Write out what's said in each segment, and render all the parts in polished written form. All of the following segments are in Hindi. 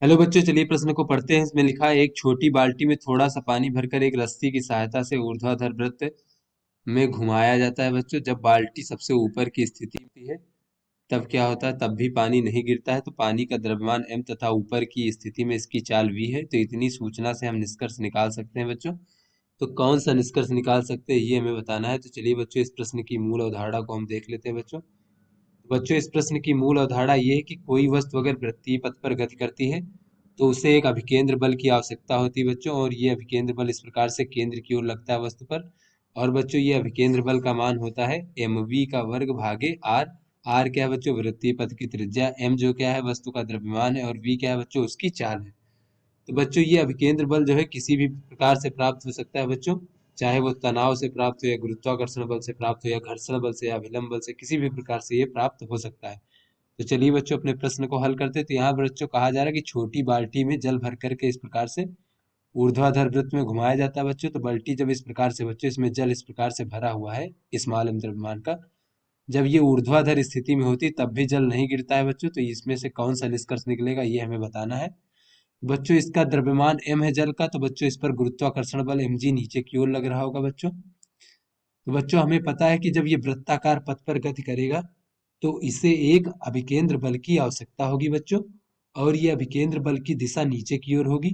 हेलो बच्चों, चलिए प्रश्न को पढ़ते हैं। इसमें लिखा है, एक छोटी बाल्टी में थोड़ा सा पानी भरकर एक रस्सी की सहायता से ऊर्ध्वाधर वृत्त में घुमाया जाता है। बच्चों, जब बाल्टी सबसे ऊपर की स्थिति में होती है तब क्या होता है? तब भी पानी नहीं गिरता है। तो पानी का द्रव्यमान m तथा ऊपर की स्थिति में इसकी चाल v है। तो इतनी सूचना से हम निष्कर्ष निकाल सकते हैं बच्चों। तो कौन सा निष्कर्ष निकाल सकते हैं, ये हमें बताना है। तो चलिए बच्चों, इस प्रश्न की मूल अवधारणा को हम देख लेते हैं बच्चों। बच्चों, इस प्रश्न की मूल अवधारणा ये है कि कोई वस्तु अगर वृत्तीय पथ पर गति करती है तो उसे एक अभिकेंद्र बल की आवश्यकता होती है बच्चों। और ये अभिकेंद्र बल इस प्रकार से केंद्र की ओर लगता है वस्तु पर। और बच्चों, ये अभिकेंद्र बल का मान होता है mv का वर्ग भागे r। r क्या है बच्चों? वृत्तीय पथ की त्रिज्या। m जो क्या है? वस्तु का द्रव्यमान है। और v क्या है बच्चों? उसकी चाल है। तो बच्चों, ये अभिकेंद्र बल जो है किसी भी प्रकार से प्राप्त हो सकता है बच्चों। चाहे वो तनाव से प्राप्त हो, या गुरुत्वाकर्षण बल से प्राप्त हो, या घर्षण बल से, या अभिलंब बल से, किसी भी प्रकार से ये प्राप्त हो सकता है। तो चलिए बच्चों, अपने प्रश्न को हल करते हैं। तो यहाँ पर बच्चों कहा जा रहा है कि छोटी बाल्टी में जल भर करके इस प्रकार से ऊर्ध्वाधर वृत्त में घुमाया जाता है बच्चों। तो बाल्टी जब इस प्रकार से बच्चों, इसमें जल इस प्रकार से भरा हुआ है इस मालम द्रव्यमान का, जब ये ऊर्ध्वाधर स्थिति में होती तब भी जल नहीं गिरता है बच्चों। तो इसमें से कौन सा निष्कर्ष निकलेगा, ये हमें बताना है बच्चों। इसका द्रव्यमान m है जल का, तो बच्चों इस पर गुरुत्वाकर्षण बल mg नीचे की ओर लग रहा होगा बच्चों। तो बच्चों, हमें पता है कि जब ये वृत्ताकार पथ पर गति करेगा तो इसे एक अभिकेंद्र बल की आवश्यकता होगी बच्चों। और ये अभिकेंद्र बल की दिशा नीचे की ओर होगी।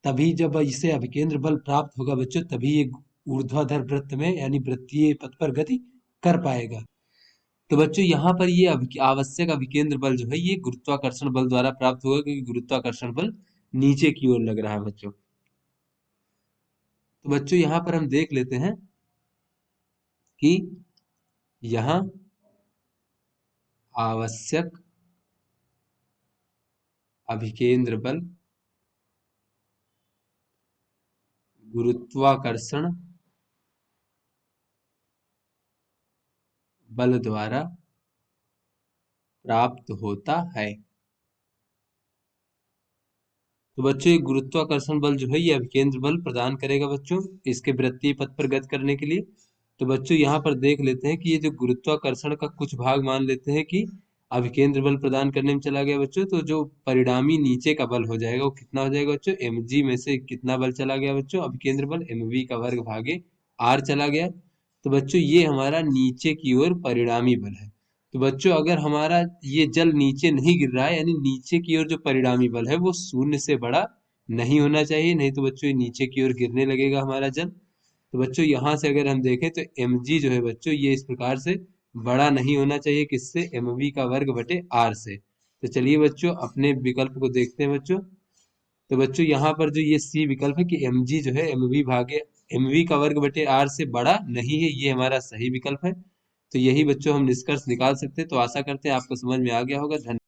तभी जब इसे अभिकेंद्र बल प्राप्त होगा बच्चों, तभी ये ऊर्ध्वाधर वृत्त में यानी वृत्तीय पथ पर गति कर पाएगा। तो बच्चों, यहाँ पर ये आवश्यक अभिकेंद्र बल जो है ये गुरुत्वाकर्षण बल द्वारा प्राप्त होगा, क्योंकि गुरुत्वाकर्षण बल नीचे की ओर लग रहा है बच्चों। तो बच्चों, यहाँ पर हम देख लेते हैं कि यहाँ आवश्यक अभिकेंद्र बल गुरुत्वाकर्षण बल द्वारा प्राप्त होता है। तो बच्चों, ये गुरुत्वाकर्षण बल जो है ये अभिकेंद्र बल प्रदान करेगा बच्चों इसके वृत्तीय पथ पर गति करने के लिए। तो बच्चों, यहाँ पर देख लेते हैं कि ये जो गुरुत्वाकर्षण का कुछ भाग मान लेते हैं कि अभिकेंद्र बल प्रदान करने में चला गया बच्चों। तो जो परिणामी नीचे का बल हो जाएगा वो कितना हो जाएगा बच्चों? mg में से कितना बल चला गया बच्चों? अभिकेंद्र बल mv का वर्ग भागे r चला गया। तो बच्चों, ये हमारा नीचे की ओर परिणामी बल है। तो बच्चों, अगर हमारा ये जल नीचे नहीं गिर रहा है, यानी नीचे की ओर जो परिणामी बल है वो शून्य से बड़ा नहीं होना चाहिए, नहीं तो बच्चों ये नीचे की ओर गिरने लगेगा हमारा जल। तो बच्चों, यहाँ से अगर हम देखें तो mg जो है बच्चों ये इस प्रकार से बड़ा नहीं होना चाहिए, किससे? mv का वर्ग बटे r से। तो चलिए बच्चों, अपने विकल्प को देखते हैं बच्चों। तो बच्चों, यहाँ पर जो ये सी विकल्प है कि mg जो है mv का वर्ग बटे r से बड़ा नहीं है, ये हमारा सही विकल्प है। तो यही बच्चों हम निष्कर्ष निकाल सकते हैं। तो आशा करते हैं आपको समझ में आ गया होगा। धन्यवाद।